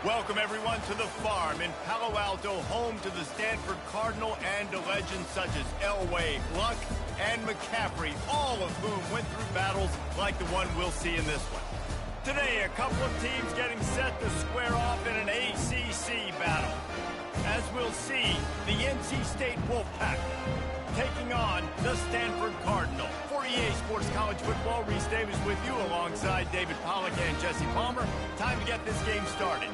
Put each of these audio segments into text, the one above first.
Welcome, everyone, to the farm in Palo Alto, home to the Stanford Cardinal and to legends such as Elway, Luck, and McCaffrey, all of whom went through battles like the one we'll see in this one. Today, a couple of teams getting set to square off in an ACC battle. As we'll see, the NC State Wolfpack taking on the Stanford Cardinal. For EA Sports College Football, Reese Davis with you alongside David Pollack and Jesse Palmer. Time to get this game started.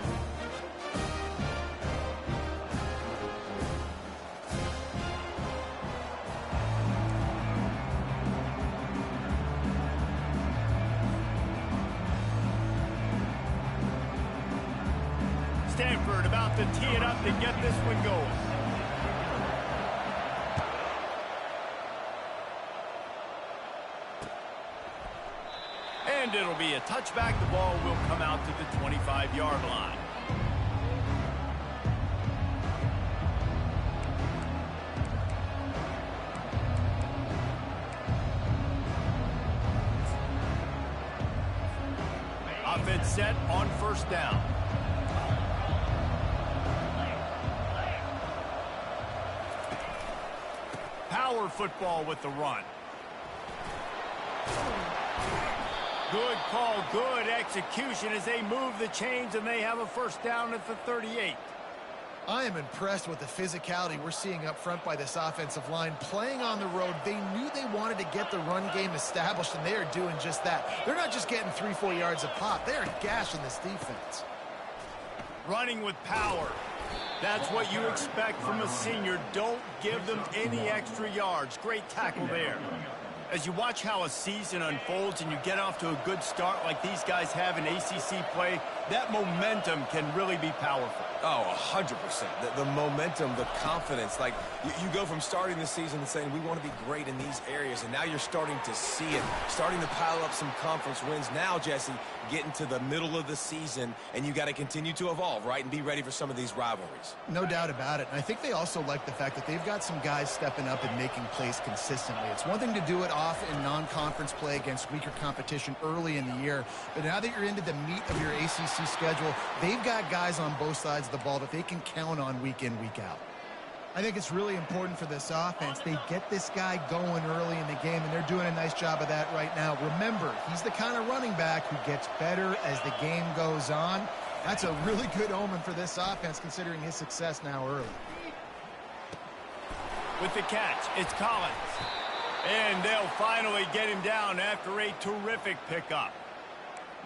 Stanford about to tee it up to get this one going. And it'll be a touchback. The ball will come out to the 25-yard line. Offense set on first down. Power football with the run. Good call, good execution as they move the chains and they have a first down at the 38. I am impressed with the physicality we're seeing up front by this offensive line. Playing on the road, they knew they wanted to get the run game established, and they are doing just that. They're not just getting 3-4 yards a pop. They are gashing this defense. Running with power. That's what you expect from a senior. Don't give them any extra yards. Great tackle there. As you watch how a season unfolds and you get off to a good start like these guys have in ACC play, that momentum can really be powerful. Oh, 100%. The momentum, the confidence. Like, you go from starting the season and saying, we want to be great in these areas, and now you're starting to see it, starting to pile up some conference wins. Now, Jesse, getting to the middle of the season, and you got to continue to evolve, right, and be ready for some of these rivalries. No doubt about it. And I think they also like the fact that they've got some guys stepping up and making plays consistently. It's one thing to do it off in non-conference play against weaker competition early in the year, but now that you're into the meat of your ACC schedule, they've got guys on both sides of the ball that they can count on week in, week out. I think it's really important for this offense. They get this guy going early in the game, and they're doing a nice job of that right now. Remember, he's the kind of running back who gets better as the game goes on. That's a really good omen for this offense, considering his success now early. With the catch, it's Collins. And they'll finally get him down after a terrific pickup.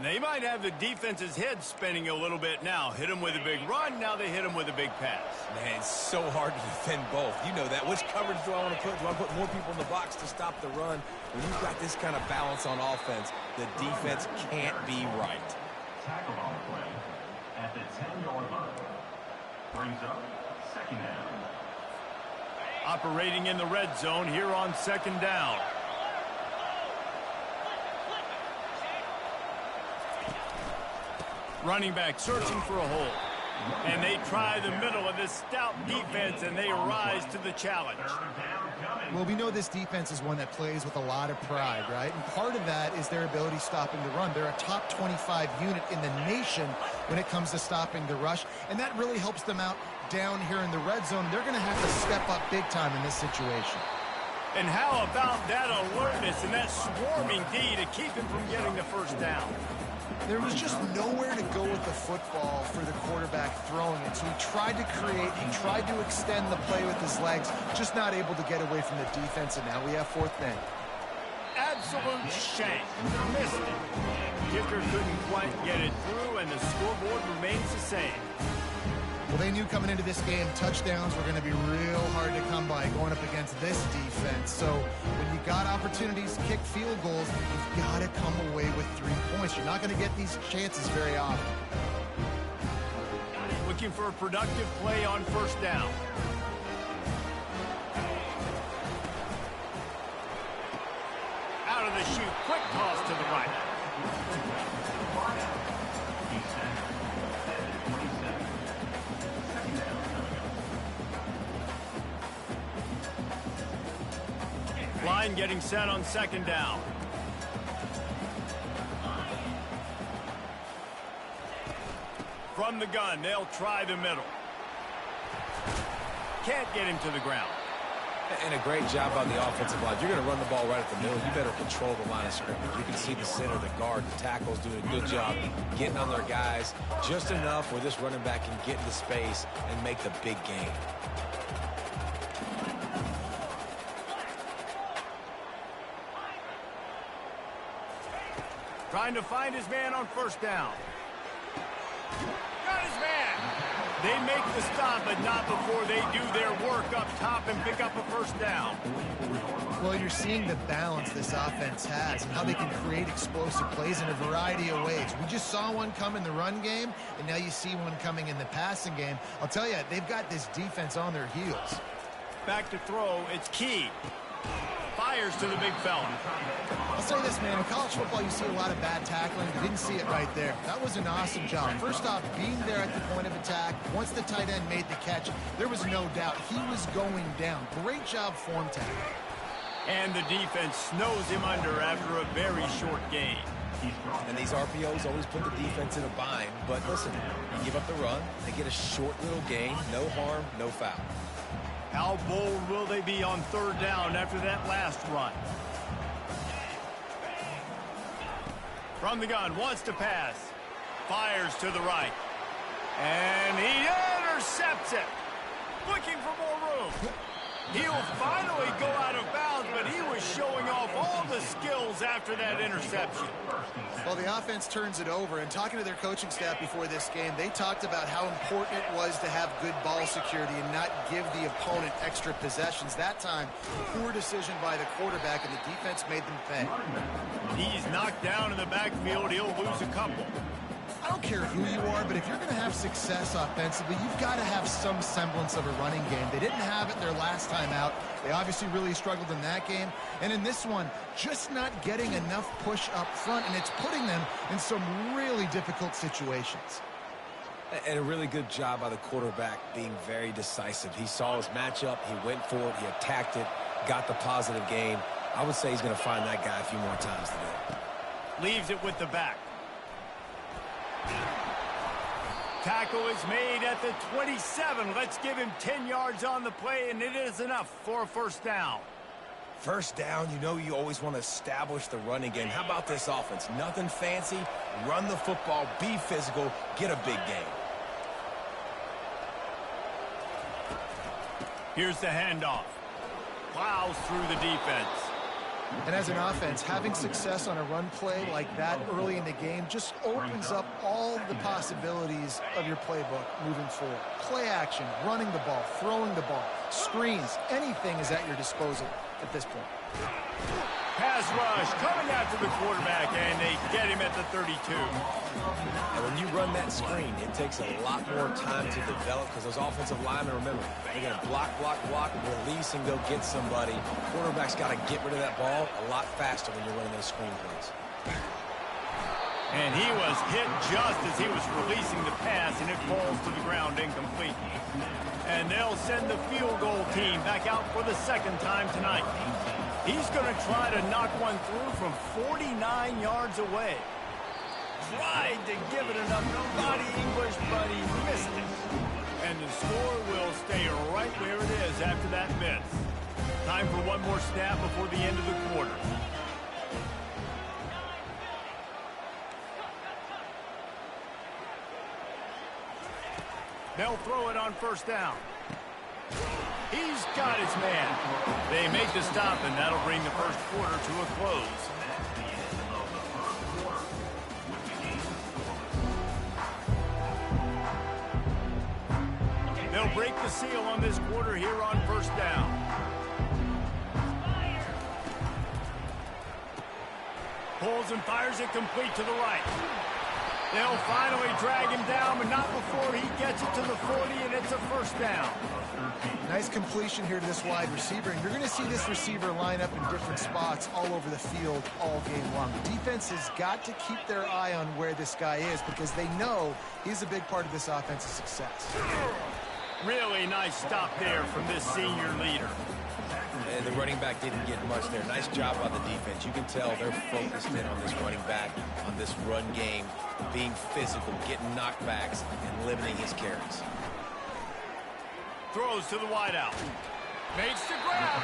They might have the defense's head spinning a little bit now. Hit him with a big run, now they hit him with a big pass. Man, it's so hard to defend both. You know that. Which coverage do I want to put? Do I put more people in the box to stop the run? When you've got this kind of balance on offense, the defense can't be right. Tackle on the play at the 10-yard line. Brings up second down. Operating in the red zone here on second down. Running back searching for a hole. And they try the middle of this stout defense, and they rise to the challenge. Well, we know this defense is one that plays with a lot of pride, right? And part of that is their ability stopping the run. They're a top 25 unit in the nation when it comes to stopping the rush, and that really helps them out down here in the red zone. They're going to have to step up big time in this situation. And how about that alertness and that swarming D to keep him from getting the first down? There was just nowhere to go with the football for the quarterback throwing it. So he tried to create, he tried to extend the play with his legs, just not able to get away from the defense, and now we have fourth down. Absolute shank. Missed it. Kicker couldn't quite get it through, and the scoreboard remains the same. Well, they knew coming into this game, touchdowns were going to be real hard to come by going up against this defense. So when you got opportunities to kick field goals, you've got to come away with 3 points. You're not going to get these chances very often. Looking for a productive play on first down. Out of the chute, quick toss to the right. Line getting set on second down. From the gun, they'll try the middle. Can't get him to the ground. And a great job by the offensive line. If you're going to run the ball right at the middle, you better control the line of scrimmage. You can see the center, the guard, the tackles doing a good job getting on their guys just enough where this running back can get into space and make the big gain. Trying to find his man on first down. Got his man. They make the stop, but not before they do their work up top and pick up a first down. Well, you're seeing the balance this offense has and how they can create explosive plays in a variety of ways. We just saw one come in the run game, and now you see one coming in the passing game. I'll tell you, they've got this defense on their heels. Back to throw, it's Key. Fires to the big fella. I'll say this, man. In college football, you see a lot of bad tackling. You didn't see it right there. That was an awesome job. First off, being there at the point of attack. Once the tight end made the catch, there was no doubt he was going down. Great job form tackling. And the defense snows him under after a very short gain. And these RPOs always put the defense in a bind. But listen, you give up the run, they get a short little gain. No harm, no foul. How bold will they be on third down after that last run? From the gun, wants to pass. Fires to the right. And he intercepts it. Looking for more room. He'll finally go out of bounds, but he was showing off all the skills after that interception. Well, the offense turns it over, and talking to their coaching staff before this game, they talked about how important it was to have good ball security and not give the opponent extra possessions. That time, poor decision by the quarterback, and the defense made them pay. He's knocked down in the backfield. He'll lose a couple. I don't care who you are, but if you're going to have success offensively, you've got to have some semblance of a running game. They didn't have it their last time out. They obviously really struggled in that game. And in this one, just not getting enough push up front, and it's putting them in some really difficult situations. And a really good job by the quarterback being very decisive. He saw his matchup, he went for it, he attacked it, got the positive gain. I would say he's going to find that guy a few more times today. Leaves it with the back. Tackle is made at the 27. Let's give him 10 yards on the play, and it is enough for a first down. First down, you know you always want to establish the running game. How about this offense? Nothing fancy. Run the football, be physical, get a big gain. Here's the handoff. Plows through the defense. And as an offense, having success on a run play like that early in the game just opens up all the possibilities of your playbook moving forward. Play action, running the ball, throwing the ball, screens, anything is at your disposal at this point. Pass rush coming after the quarterback, and they get him at the 32. And when you run that screen, it takes a lot more time to develop because those offensive linemen, remember, they're going to block, release, and go get somebody. Quarterback's got to get rid of that ball a lot faster when you're running those screen plays. And he was hit just as he was releasing the pass, and it falls to the ground incomplete. And they'll send the field goal team back out for the second time tonight. He's going to try to knock one through from 49 yards away. Tried to give it enough body English, but he missed it. And the score will stay right where it is after that miss. Time for one more snap before the end of the quarter. They'll throw it on first down. He's got his man. They make the stop, and that'll bring the first quarter to a close. They'll break the seal on this quarter here on first down. Pulls and fires it complete to the right. They'll finally drag him down, but not before he gets it to the 40, and it's a first down. Nice completion here to this wide receiver, and you're going to see this receiver line up in different spots all over the field all game long. The defense has got to keep their eye on where this guy is because they know he's a big part of this offense's success. Really nice stop there from this senior leader. And the running back didn't get much there. Nice job by the defense. You can tell they're focused in on this running back, on this run game, being physical, getting knockbacks, and limiting his carries. Throws to the wideout. Makes the grab.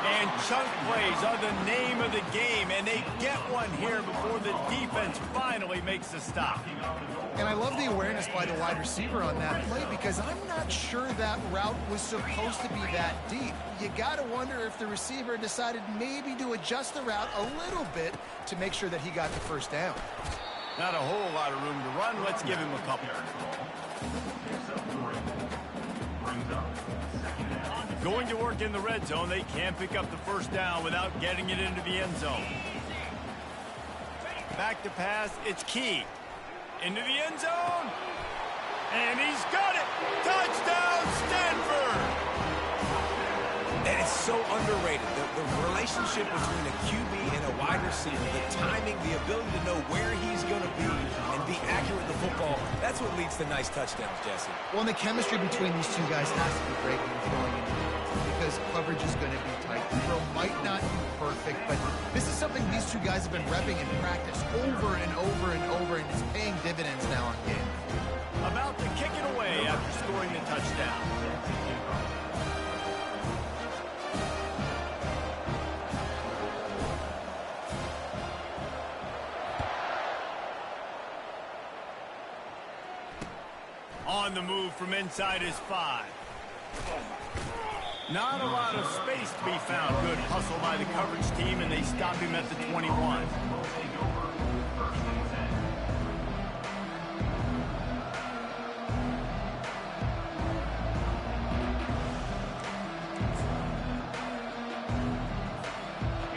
And chunk plays are the name of the game, and they get one here before the defense finally makes the stop. And I love the awareness by the wide receiver on that play because I'm not sure that route was supposed to be that deep. You got to wonder if the receiver decided maybe to adjust the route a little bit to make sure that he got the first down. Not a whole lot of room to run. Let's give him a couple. Going to work in the red zone, they can't pick up the first down without getting it into the end zone. Back to pass, it's Key. Into the end zone. And he's got it. Touchdown, Stanford. And it's so underrated. The relationship between a QB and a wide receiver, the timing, the ability to know where he's going to be and be accurate with the football, that's what leads to nice touchdowns, Jesse. Well, and the chemistry between these two guys has to be great when you're throwing in because coverage is going to be tight. The throw might not be perfect, but this is something these two guys have been repping in practice over and over and over, and it's paying dividends now on game. About to kick it away after scoring the touchdown. On the move from inside his 5. Not a lot of space to be found. Good hustle by the coverage team, and they stop him at the 21.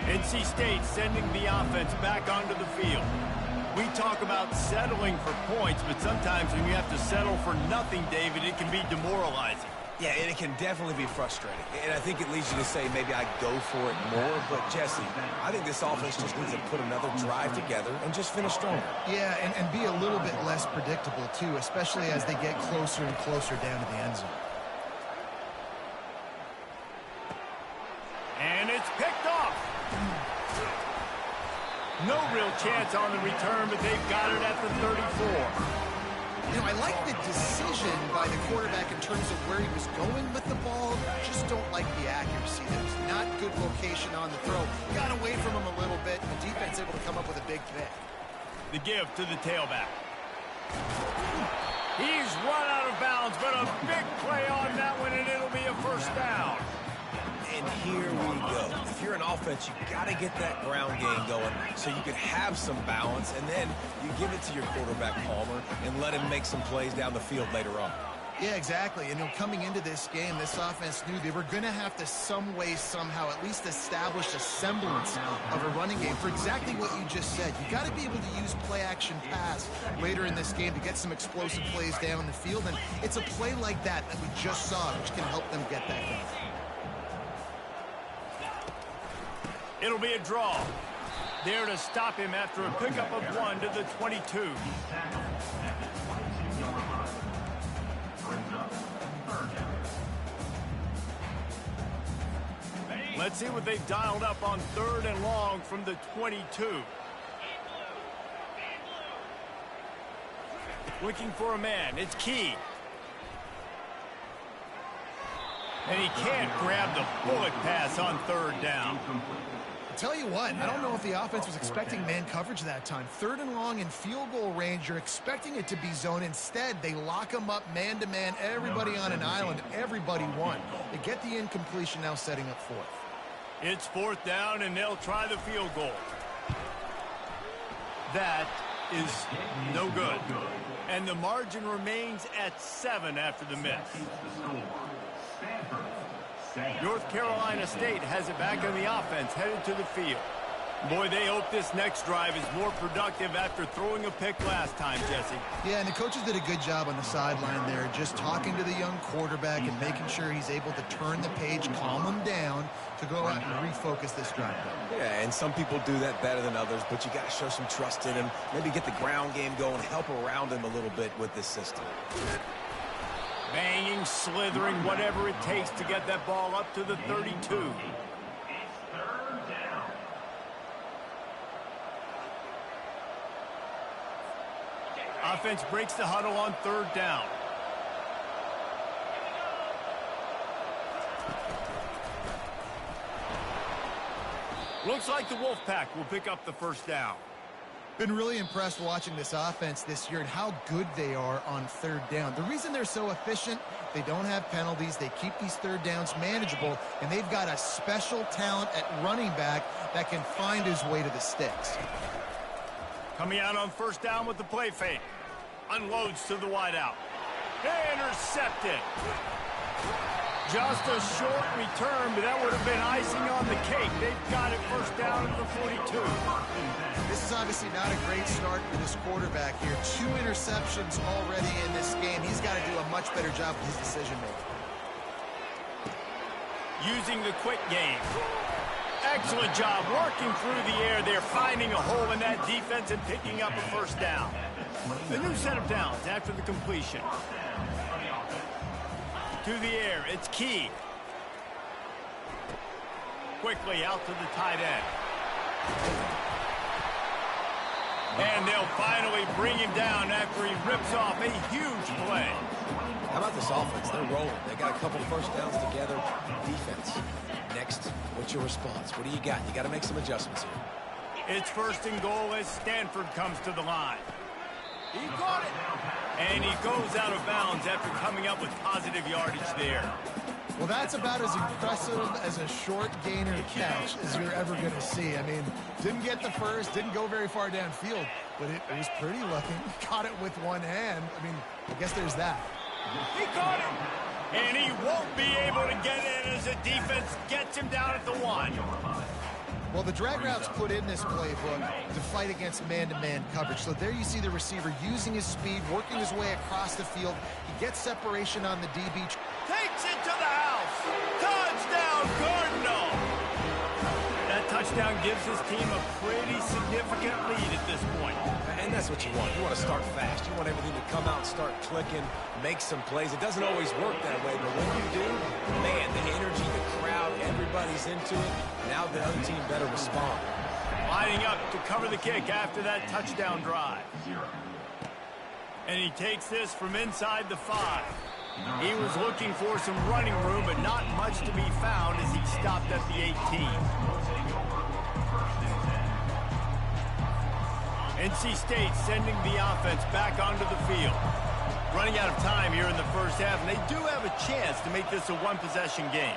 NC State sending the offense back onto the field. We talk about settling for points, but sometimes when you have to settle for nothing, David, it can be demoralizing. Yeah, and it can definitely be frustrating. And I think it leads you to say maybe I go for it more. But, Jesse, I think this offense just needs to put another drive together and just finish stronger. Yeah, and be a little bit less predictable, too, especially as they get closer and closer down to the end zone. And it's picked off. No real chance on the return, but they've got it at the 34. You know, I like the decision by the quarterback in terms of where he was going with the ball. Just don't like the accuracy. There was not good location on the throw. Got away from him a little bit. The defense able to come up with a big pick. The give to the tailback. He's run out of bounds, but a big play on that one, and it'll be a first down. And here we go. If you're an offense, you got to get that ground game going so you can have some balance, and then you give it to your quarterback, Palmer, and let him make some plays down the field later on. Yeah, exactly. And coming into this game, this offense knew they were going to have to some way, somehow, at least establish a semblance of a running game for exactly what you just said. You got to be able to use play-action pass later in this game to get some explosive plays down the field, and it's a play like that we just saw, which can help them get that going. It'll be a draw. There to stop him after a pickup of 1 to the 22. Let's see what they've dialed up on 3rd and long from the 22. Looking for a man. It's Key. And he can't grab the bullet pass on 3rd down. Tell you what, I don't know if the offense was expecting man coverage that time. 3rd and long in field goal range, you're expecting it to be zone. Instead, they lock them up man-to-man, everybody on an island, everybody won. They get the incompletion, now setting up 4th. It's 4th down, and they'll try the field goal. That is no good. And the margin remains at 7 after the miss. North Carolina State has it back on the offense, headed to the field. Boy, they hope this next drive is more productive after throwing a pick last time, Jesse. Yeah, and the coaches did a good job on the sideline there, just talking to the young quarterback and making sure he's able to turn the page, calm him down to go out and refocus this drive. Yeah, and some people do that better than others, but you got to show some trust in him, maybe get the ground game going, help around him a little bit with this system. Banging, slithering, whatever it takes to get that ball up to the 32. It's third down. Offense breaks the huddle on third down. Looks like the Wolfpack will pick up the first down. Been really impressed watching this offense this year and how good they are on third down. The reason they're so efficient, they don't have penalties. They keep these third downs manageable, and they've got a special talent at running back that can find his way to the sticks. Coming out on first down with the play fake. Unloads to the wideout. Intercepted. Just a short return, but that would have been icing on the cake. They've got it first down at the 42. This is obviously not a great start for this quarterback here. 2 interceptions already in this game. He's got to do a much better job with his decision-making. Using the quick game. Excellent job working through the air. They're finding a hole in that defense and picking up a first down. The new set of downs after the completion. To the air, it's Key. Quickly out to the tight end. And they'll finally bring him down after he rips off a huge play. How about this offense? They're rolling. They got a couple first downs together. Defense. Next, what's your response? What do you got? You got to make some adjustments here. It's first and goal as Stanford comes to the line. He got it. And he goes out of bounds after coming up with positive yardage there. Well, that's about as impressive as a short gainer catch as you're ever going to see. I mean, didn't get the first, didn't go very far downfield, but it was pretty looking. Caught it with one hand. I mean, I guess there's that. He caught it. And he won't be able to get in as the defense gets him down at the 1. Well, the drag routes put in this playbook to fight against man-to-man coverage. So there you see the receiver using his speed, working his way across the field. He gets separation on the DB. Takes it to the house. Touchdown, Cardinal. That touchdown gives his team a pretty significant lead at this point. And that's what you want. You want to start fast. You want everything to come out and start clicking, make some plays. It doesn't always work that way, but when you do, man, the energy, the crowd, everybody's into it. Now the other team better respond. Lining up to cover the kick after that touchdown drive. And he takes this from inside the 5. He was looking for some running room, but not much to be found as he stopped at the 18. NC State sending the offense back onto the field. Running out of time here in the first half, and they do have a chance to make this a one-possession game.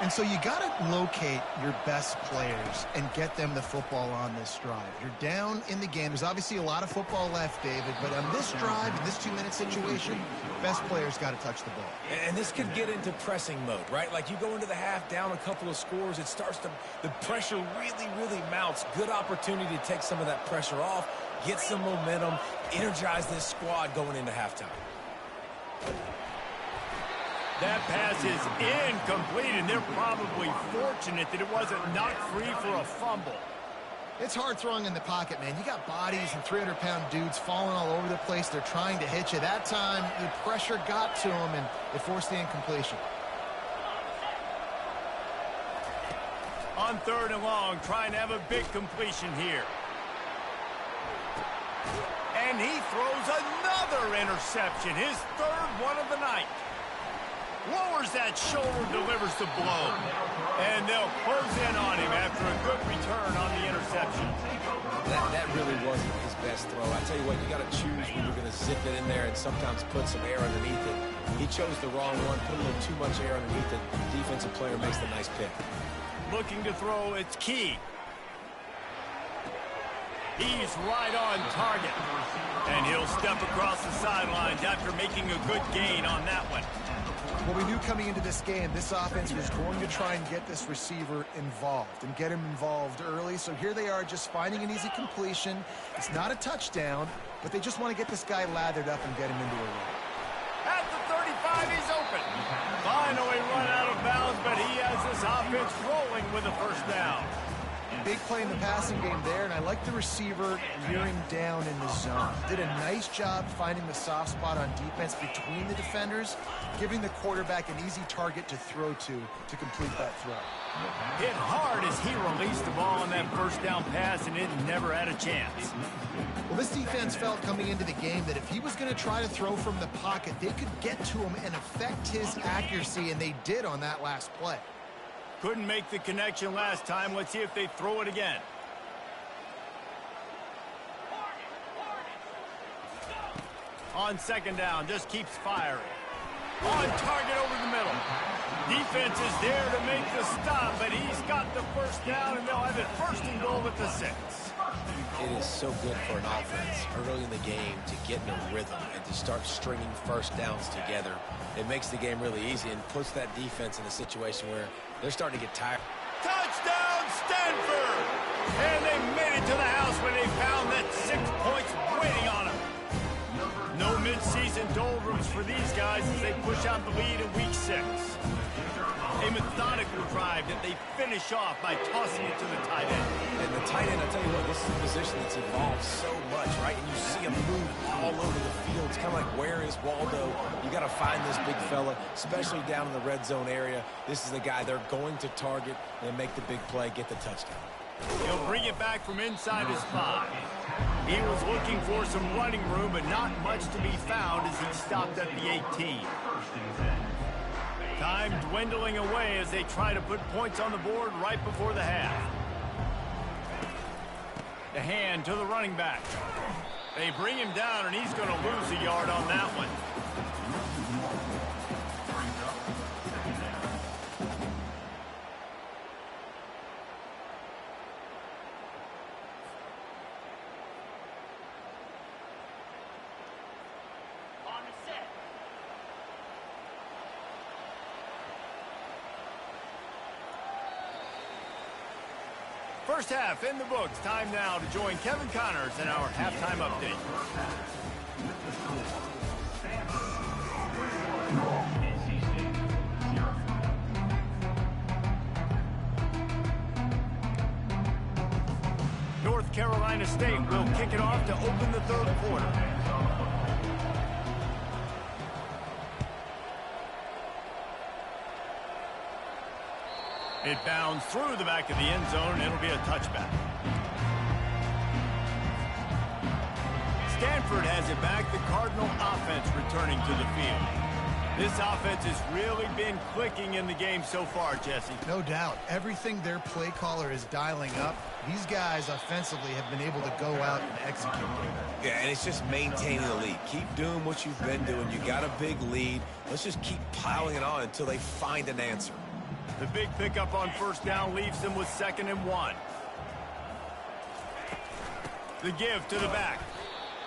And so you got to locate your best players and get them the football on this drive. You're down in the game. There's obviously a lot of football left, David, but on this drive, in this 2-minute situation, best players got to touch the ball. And this could get into pressing mode, right? Like you go into the half down a couple of scores, it starts to, the pressure really, really mounts. Good opportunity to take some of that pressure off, get some momentum, energize this squad going into halftime. That pass is incomplete, and they're probably fortunate that it wasn't knocked free for a fumble. It's hard throwing in the pocket, man. You got bodies and 300-pound dudes falling all over the place. They're trying to hit you. That time, the pressure got to them, and it forced the incompletion. On third and long, trying to have a big completion here. And he throws another interception, his third one of the night. Lowers that shoulder, delivers the blow. And they'll close in on him after a good return on the interception. That really wasn't his best throw. I tell you what, you got to choose when you're going to zip it in there and sometimes put some air underneath it. He chose the wrong one, put a little too much air underneath it. The defensive player makes the nice pick. Looking to throw, it's Key. He's right on target. And he'll step across the sidelines after making a good gain on that one. Well, we knew coming into this game, this offense was going to try and get this receiver involved and get him involved early. So here they are just finding an easy completion. It's not a touchdown, but they just want to get this guy lathered up and get him into a run. At the 35, he's open. Finally run out of bounds, but he has this offense rolling with a first down. Big play in the passing game there, and I like the receiver rearing down in the zone. Did a nice job finding the soft spot on defense between the defenders, giving the quarterback an easy target to throw to complete that throw. Hit hard as he released the ball on that first down pass, and it never had a chance. Well, this defense felt coming into the game that if he was going to try to throw from the pocket, they could get to him and affect his accuracy, and they did on that last play. Couldn't make the connection last time. Let's see if they throw it again. On second down, just keeps firing. On target over the middle. Defense is there to make the stop, but he's got the first down, and they'll have it first and goal at the 6. It is so good for an offense early in the game to get in a rhythm and to start stringing first downs together. It makes the game really easy and puts that defense in a situation where they're starting to get tired. Touchdown, Stanford! And they made it to the house when they found that 6 points waiting on them. No midseason doldrums for these guys as they push out the lead in week 6. A methodical drive that they finish off by tossing it to the tight end. And the tight end, I tell you what, this is a position that's evolved so much, right? And you see him move all over the field. It's kind of like, where is Waldo? You got to find this big fella, especially down in the red zone area. This is the guy they're going to target and make the big play, get the touchdown. He'll bring it back from inside his 5. He was looking for some running room, but not much to be found as he stopped at the 18. Time dwindling away as they try to put points on the board right before the half. The hand to the running back. They bring him down, and he's going to lose a yard on that one. First half in the books. Time now to join Kevin Connors in our halftime update. North Carolina State will kick it off to open the third quarter. It bounds through the back of the end zone, and it'll be a touchback. Stanford has it back. The Cardinal offense returning to the field. This offense has really been clicking in the game so far, Jesse. No doubt. Everything their play caller is dialing up, these guys offensively have been able to go out and execute. Yeah, and it's just maintaining the lead. Keep doing what you've been doing. You got a big lead. Let's just keep piling it on until they find an answer. The big pickup on first down leaves them with 2nd and 1. The give to the back.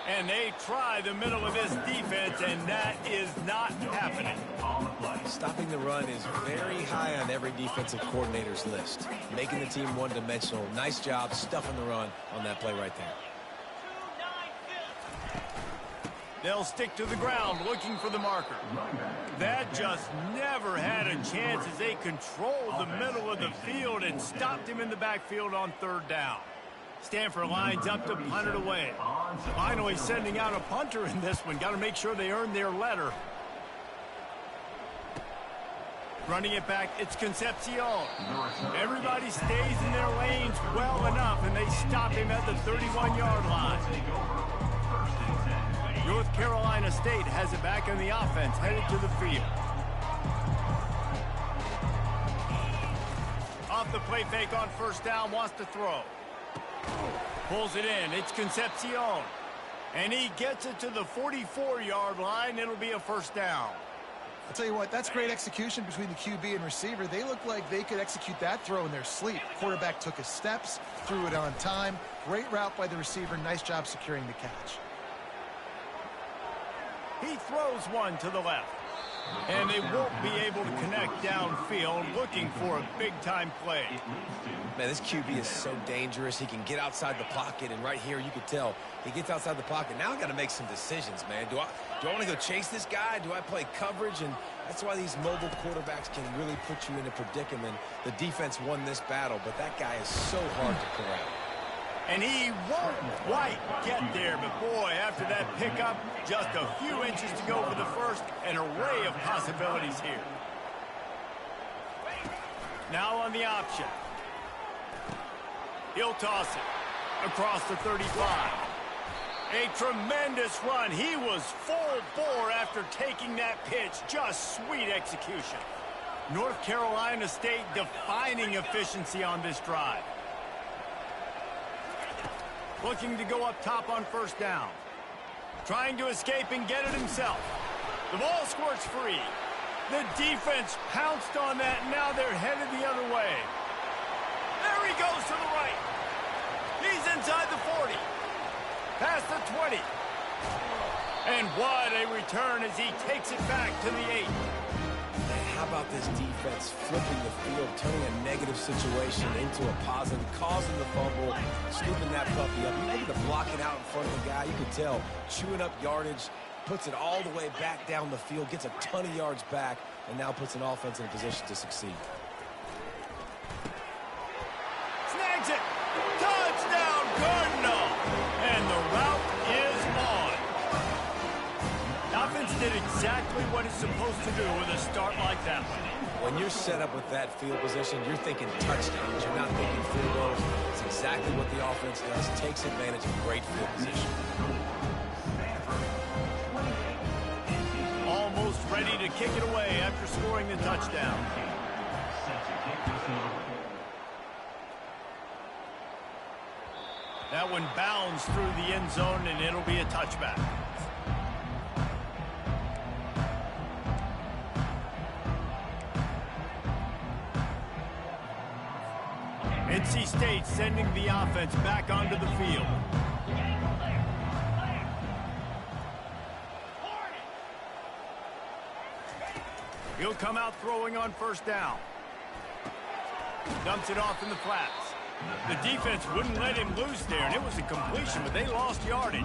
And they try the middle of this defense, and that is not happening. Stopping the run is very high on every defensive coordinator's list. Making the team one-dimensional. Nice job stuffing the run on that play right there. They'll stick to the ground looking for the marker. That just never had a chance as they controlled the middle of the field and stopped him in the backfield on 3rd down. Stanford lines up to punt it away. Finally sending out a punter in this one. Got to make sure they earn their letter. Running it back, it's Concepcion. Everybody stays in their lanes well enough, and they stop him at the 31-yard line. North Carolina State has it back in the offense, headed to the field. Off the play fake on first down, wants to throw. Pulls it in, it's Concepcion. And he gets it to the 44-yard line. It'll be a first down. I'll tell you what, that's great execution between the QB and receiver. They look like they could execute that throw in their sleep. Quarterback took his steps, threw it on time. Great route by the receiver. Nice job securing the catch. He throws one to the left. And they won't be able to connect downfield, looking for a big-time play. Man, this QB is so dangerous. He can get outside the pocket, and right here you can tell he gets outside the pocket. Now I got to make some decisions, man. Do I want to go chase this guy? Do I play coverage? And that's why these mobile quarterbacks can really put you in a predicament. The defense won this battle, but that guy is so hard to corral. And he won't quite get there, but boy, after that pickup, just a few inches to go for the first, an array of possibilities here. Now on the option. He'll toss it across the 35. A tremendous run. He was full bore after taking that pitch. Just sweet execution. North Carolina State defining efficiency on this drive. Looking to go up top on first down. Trying to escape and get it himself. The ball squirts free. The defense pounced on that, and now they're headed the other way. There he goes to the right. He's inside the 40. Past the 20. And what a return as he takes it back to the 8. How about this defense flipping the field, turning a negative situation into a positive, causing the fumble, scooping that puppy up. You look at the blocking out in front of the guy, you can tell, chewing up yardage, puts it all the way back down the field, gets a ton of yards back, and now puts an offense in a position to succeed. Snags it. Touchdown, Cardinal. And the route is on. Offense did exactly what it's supposed to do with a start like that one. When you're set up with that field position, you're thinking touchdowns. You're not thinking field goals. It's exactly what the offense does. Takes advantage of great field position. Almost ready to kick it away after scoring the touchdown. That one bounds through the end zone, and it'll be a touchback. NC State sending the offense back onto the field. He'll come out throwing on first down. Dumps it off in the flats. The defense wouldn't let him loose there, and it was a completion, but they lost yardage.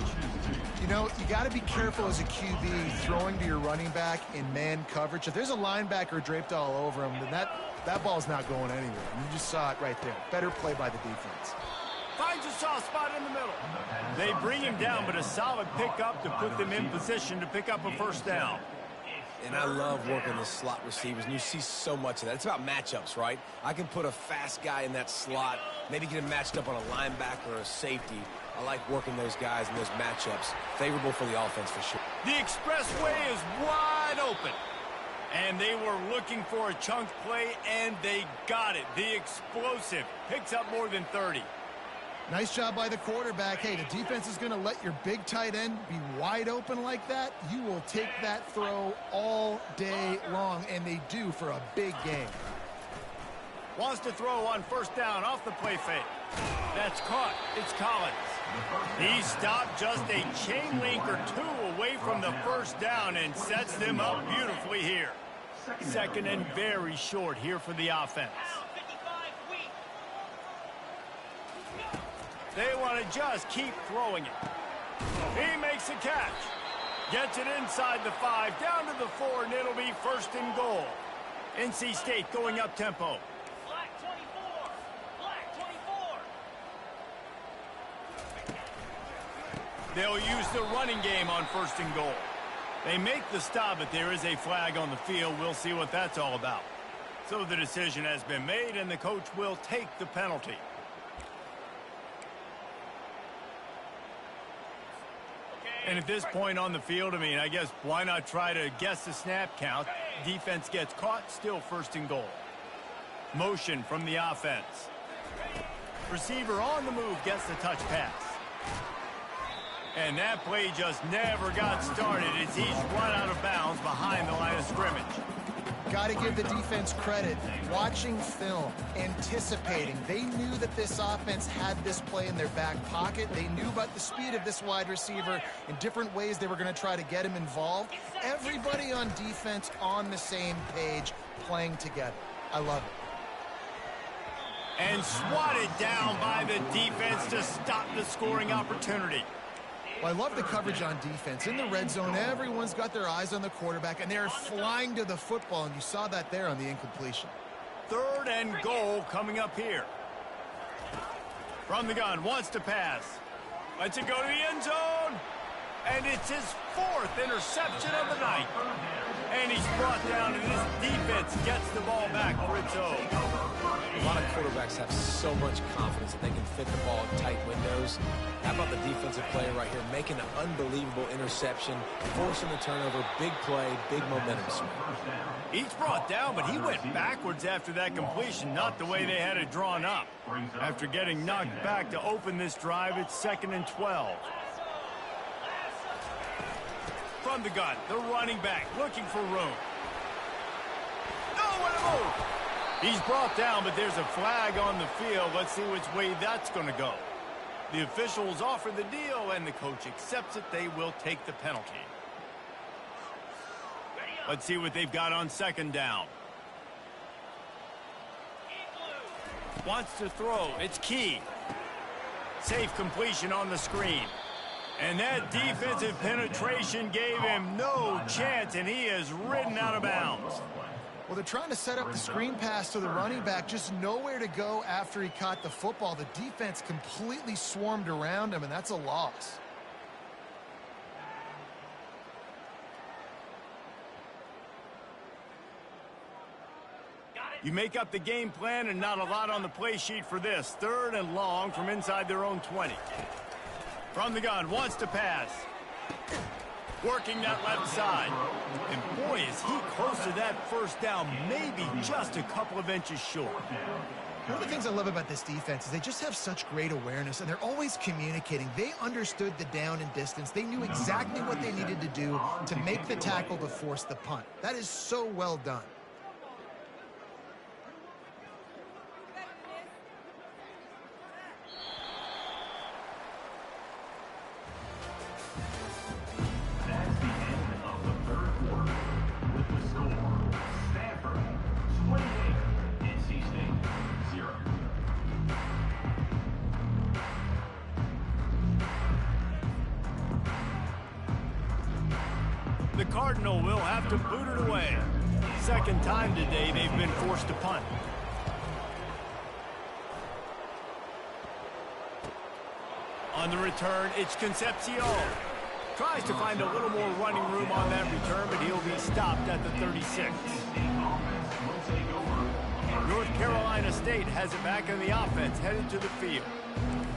You know, you got to be careful as a QB throwing to your running back in man coverage. If there's a linebacker draped all over him, then that ball's not going anywhere. You just saw it right there. Better play by the defense. Finds a soft spot in the middle. They bring him down, but a solid pickup to put them in position to pick up a first down. And I love working the slot receivers, and you see so much of that. It's about matchups, right? I can put a fast guy in that slot, maybe get him matched up on a linebacker or a safety. I like working those guys in those matchups. Favorable for the offense for sure. The expressway is wide open. And they were looking for a chunk play, and they got it. The explosive picks up more than 30. Nice job by the quarterback. Hey, the defense is going to let your big tight end be wide open like that. You will take that throw all day long, and they do for a big game. Wants to throw on first down off the play fake. That's caught. It's Collins. He stopped just a chain link or two away from the first down and sets them up beautifully here. Second and very short here for the offense. They want to just keep throwing it. He makes a catch. Gets it inside the 5, down to the 4, and it'll be first and goal. NC State going up tempo. Black 24. Black 24. They'll use the running game on first and goal. They make the stop, but there is a flag on the field. We'll see what that's all about. So the decision has been made, and the coach will take the penalty. And at this point on the field, I mean, I guess why not try to guess the snap count? Defense gets caught, still first and goal. Motion from the offense. Receiver on the move gets the touch pass. And that play just never got started as he's run out of bounds behind the line of scrimmage. Got to give the defense credit. Watching film, anticipating. They knew that this offense had this play in their back pocket. They knew about the speed of this wide receiver in different ways they were going to try to get him involved. Everybody on defense on the same page, playing together. I love it. And swatted down by the defense to stop the scoring opportunity. Well, I love the coverage on defense. In the red zone, everyone's got their eyes on the quarterback, and they're flying to the football, and you saw that there on the incompletion. 3rd and goal coming up here. From the gun, wants to pass. Lets it go to the end zone. And it's his 4th interception of the night. And he's brought down, and this defense gets the ball back for its own. A lot of quarterbacks have so much confidence that they can fit the ball in tight windows. How about the defensive player right here making an unbelievable interception, forcing the turnover, big play, big momentum swing. He's brought down, but he went backwards after that completion, not the way they had it drawn up. After getting knocked back to open this drive, it's 2nd and 12. From the gun, the running back looking for room. Nowhere to move. He's brought down, but there's a flag on the field. Let's see which way that's going to go. The officials offer the deal, and the coach accepts it. They will take the penalty. Let's see what they've got on 2nd down. Wants to throw. It's Key. Safe completion on the screen. And that defensive penetration gave him no chance, and he is ridden out of bounds. Well, they're trying to set up the screen pass to the running back, just nowhere to go after he caught the football. The defense completely swarmed around him, and that's a loss. You make up the game plan, and not a lot on the play sheet for this. 3rd and long from inside their own 20. From the gun, wants to pass. Working that left side. And boy, is he close to that 1st down, maybe just a couple of inches short. One of the things I love about this defense is they just have such great awareness, and they're always communicating. They understood the down and distance. They knew exactly what they needed to do to make the tackle to force the punt. That is so well done. That's the end of the 3rd quarter. With the score, Stanford 28, NC State 0. The Cardinal will have to boot it away. 2nd time today they've been forced to punt. On the return, it's Concepcion. Tries to find a little more running room on that return, but he'll be stopped at the 36. North Carolina State has it back in the offense, headed to the field.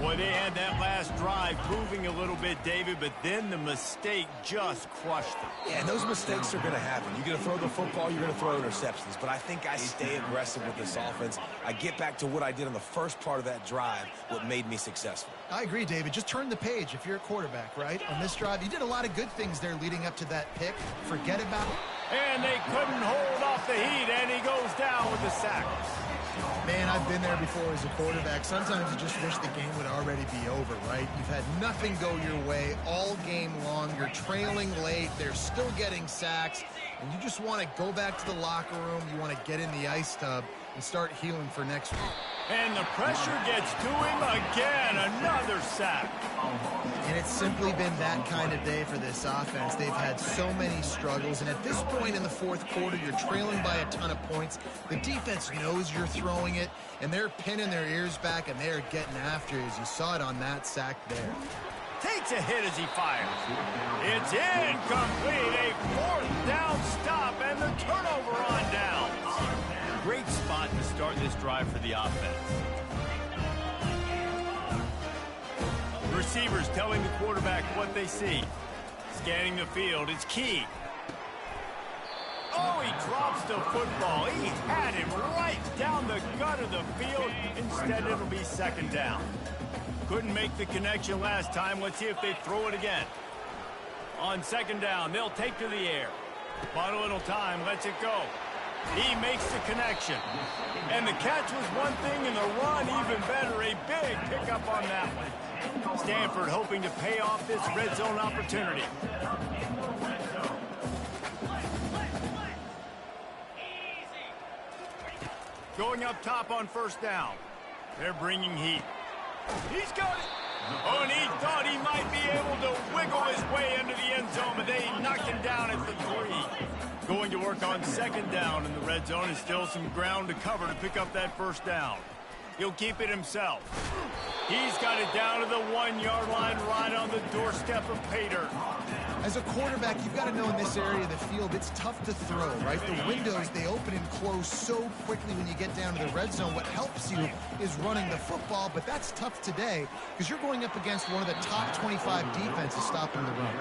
Boy, they had that last drive moving a little bit, David, but then the mistake just crushed them. Yeah, and those mistakes are going to happen. You're going to throw the football, you're going to throw interceptions. But I think I stay aggressive with this offense. I get back to what I did on the first part of that drive, what made me successful. I agree, David. Just turn the page if you're a quarterback, right? On this drive, you did a lot of good things there leading up to that pick. Forget about it. And they couldn't hold off the heat, and he goes down with the sack. Man, I've been there before as a quarterback. Sometimes you just wish the game would already be over, right? You've had nothing go your way all game long. You're trailing late. They're still getting sacks. And you just want to go back to the locker room. You want to get in the ice tub and start healing for next week. And the pressure gets to him again. Another sack. And it's simply been that kind of day for this offense. They've had so many struggles. And at this point in the 4th quarter, you're trailing by a ton of points. The defense knows you're throwing it, and they're pinning their ears back, and they're getting after it, as you saw it on that sack there. Takes a hit as he fires. It's incomplete. A 4th down stop, and the turnover on downs. Great spot to start this drive for the offense. Receivers telling the quarterback what they see. Scanning the field, it's Key. Oh, he drops the football. He had him right down the gut of the field. Instead, it'll be 2nd down. Couldn't make the connection last time. Let's see if they throw it again. On 2nd down, they'll take to the air. Bought a little time, lets it go. He makes the connection. And the catch was one thing, and the run even better. A big pickup on that one. Stanford hoping to pay off this red zone opportunity. Going up top on first down. They're bringing heat. He's got it. Oh, and he thought he might be able to wiggle his way into the end zone, but they knocked him down at the 3. Going to work on second down in the red zone, and still some ground to cover to pick up that first down. He'll keep it himself. He's got it down to the 1-yard line, right on the doorstep of pay dirt. As a quarterback, you've got to know in this area of the field, it's tough to throw, right? The windows, they open and close so quickly when you get down to the red zone. What helps you is running the football, but that's tough today because you're going up against one of the top 25 defenses stopping the run.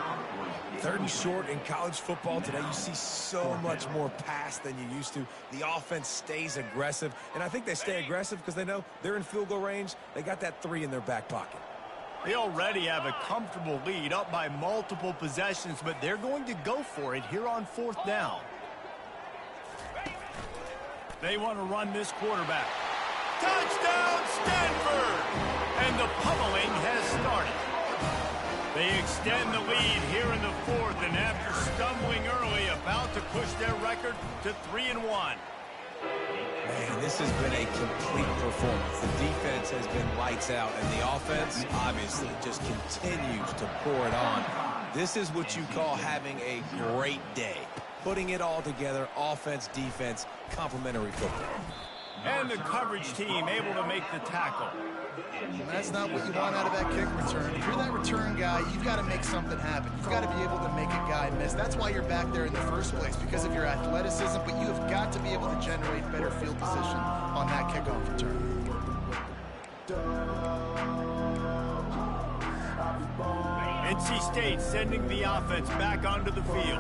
3rd and short in college football today, you see so much more pass than you used to. The offense stays aggressive, and I think they stay aggressive because they know they're in field goal range. They got that 3 in their back pocket. They already have a comfortable lead up by multiple possessions, but they're going to go for it here on 4th down. They want to run this quarterback. Touchdown, Stanford! And the pummeling has started. They extend the lead here in the 4th, and after stumbling early, about to push their record to 3-1. Man, this has been a complete performance. The defense has been lights out, and the offense obviously just continues to pour it on. This is what you call having a great day. Putting it all together, offense, defense, complementary football. And the coverage team able to make the tackle. And that's not what you want out of that kick return. If you're that return guy, you've got to make something happen. You've got to be able to make a guy miss. That's why you're back there in the first place, because of your athleticism, but you have got to be able to generate better field position on that kickoff return. NC State sending the offense back onto the field.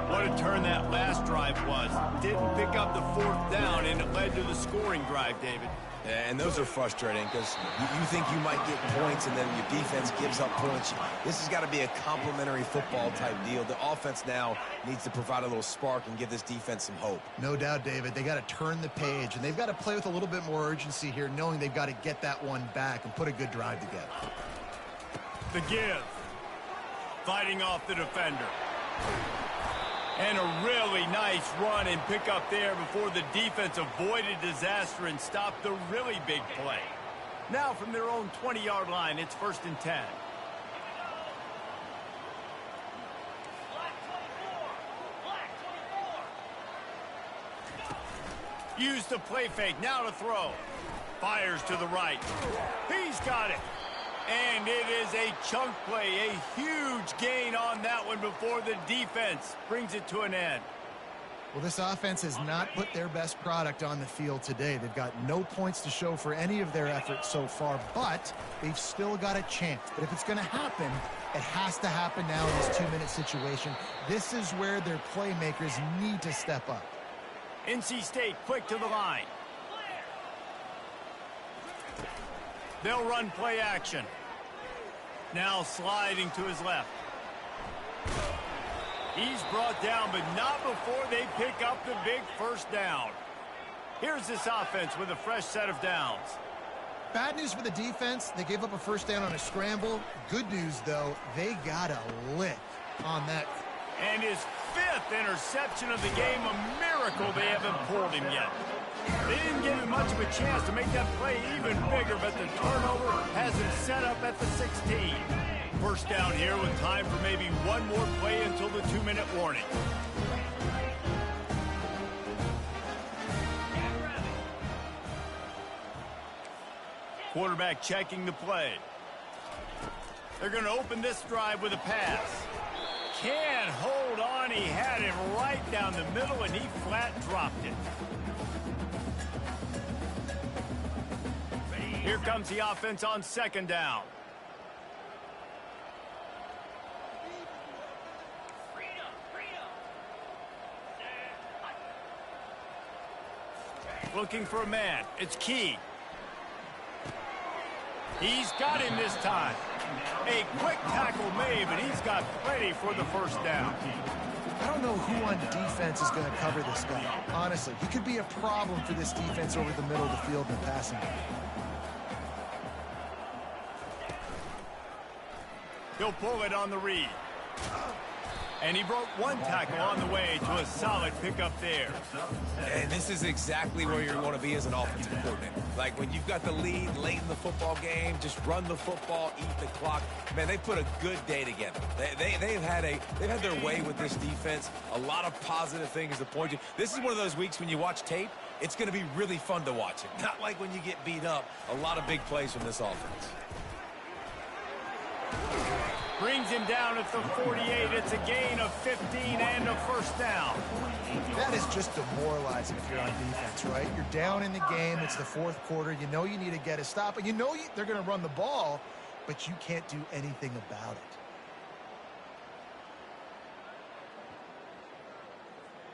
What a turn that last drive was. Didn't pick up the 4th down, and it led to the scoring drive, David. And those are frustrating because you think you might get points and then your defense gives up points. This has got to be a complementary football type deal. The offense now needs to provide a little spark and give this defense some hope. No doubt, David. They got to turn the page, and they've got to play with a little bit more urgency here, knowing they've got to get that one back and put a good drive together. The give. Fighting off the defender. And a really nice run and pick up there before the defense avoided disaster and stopped the really big play. Now from their own 20-yard line, it's 1st and 10. Use the play fake, now to throw. Fires to the right. He's got it. And it is a chunk play, a huge gain on that one before the defense brings it to an end. Well, this offense has not put their best product on the field today. They've got no points to show for any of their efforts so far, but they've still got a chance. But if it's going to happen, it has to happen now in this 2-minute situation. This is where their playmakers need to step up. NC State quick to the line. They'll run play action. Now sliding to his left. He's brought down, but not before they pick up the big 1st down. Here's this offense with a fresh set of downs. Bad news for the defense. They gave up a 1st down on a scramble. Good news, though, they got a lick on that. And his 5th interception of the game, a miracle they haven't pulled him yet. They didn't give him much of a chance to make that play even bigger, but the turnover has him set up at the 16. 1st down here with time for maybe one more play until the 2-minute warning. Quarterback checking the play. They're going to open this drive with a pass. Can't hold on. He had it right down the middle, and he flat dropped it. Here comes the offense on 2nd down. Looking for a man. It's Key. He's got him this time. A quick tackle made, but he's got plenty for the 1st down. I don't know who on defense is going to cover this guy. Honestly, he could be a problem for this defense over the middle of the field in the passing game. He'll pull it on the read. And he broke one tackle on the way to a solid pickup there. And this is exactly where you want to be as an offensive coordinator. Like when you've got the lead late in the football game, just run the football, eat the clock. Man, they put a good day together. They've had their way with this defense. A lot of positive things to point to. This is one of those weeks when you watch tape, it's going to be really fun to watch it. Not like when you get beat up. A lot of big plays from this offense. Brings him down at the 48. It's a gain of 15 and a first down. That is just demoralizing if you're on defense, right? You're down in the game. It's the fourth quarter. You know you need to get a stop, and you know they're going to run the ball, but you can't do anything about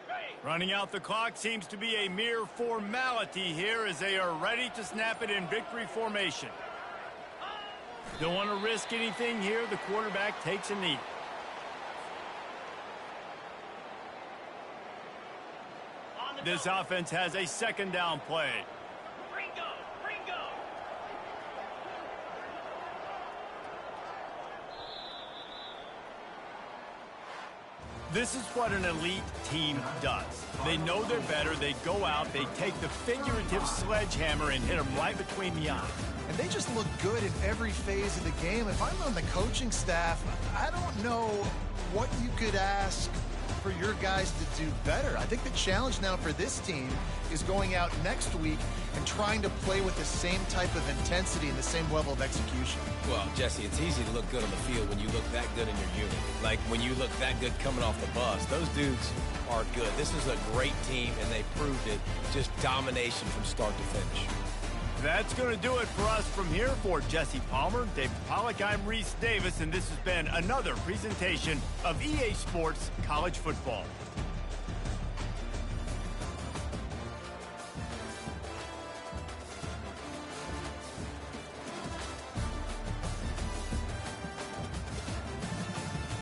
it. Running out the clock seems to be a mere formality here as they are ready to snap it in victory formation. Don't want to risk anything here. The quarterback takes a knee. This offense has a second down play. Ringo, Ringo. This is what an elite team does. They know they're better. They go out. They take the figurative sledgehammer and hit them right between the eyes. And they just look good in every phase of the game. If I'm on the coaching staff, I don't know what you could ask for your guys to do better. I think the challenge now for this team is going out next week and trying to play with the same type of intensity and the same level of execution. Well, Jesse, it's easy to look good on the field when you look that good in your unit. Like when you look that good coming off the bus. Those dudes are good. This is a great team, and they proved it. Just domination from start to finish. That's going to do it for us from here. For Jesse Palmer, David Pollack, I'm Reese Davis, and this has been another presentation of EA Sports College Football.